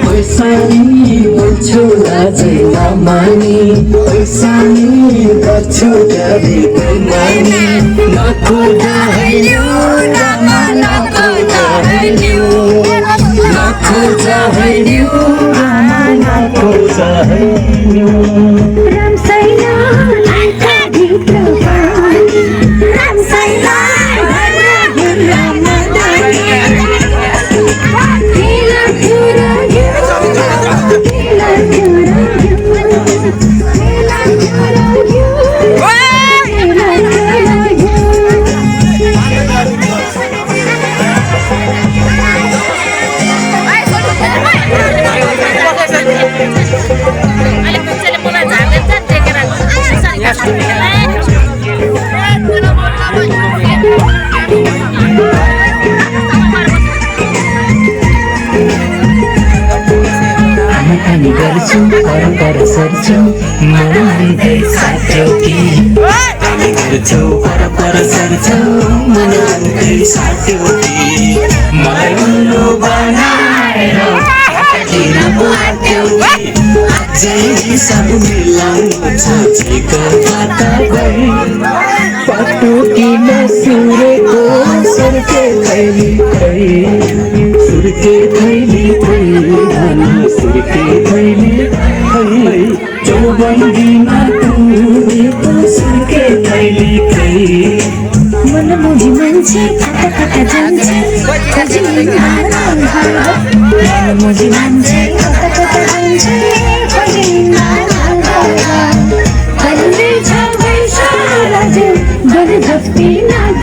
पैसानी बोल्छु लाजै नमानी पैसानी गर्छु गाडी बेमानी नखोजा हैल्यो रामा नखोजा हैल्यो नखोजा हैल्यो रामा नखोजा हैल्यो राम सैना लाइका भित्र पानी राम सैना राम हामी गर्छु पर सर्छु मनाउँदै साथ्यौ कि हामी गर्छु पर सर्छु मनाउँदै साथ्यौ कि मलाई उल्लु बनाएर किन बोलाथ्यौ कि अझै सब मिलाउनु छ छिको बाटो गई पाटो किन सुरेको सुर्के थैली खै सुर्के थैली खै सुर्के थैली खै चौबन्दीमा टुरेको सुर्के थैली खै मनमुजी मान्छे कता कता जान्छ मनमुजी मान्छे कता कता जान्छ भन्दै छ वैशाला बल जस्ती नाच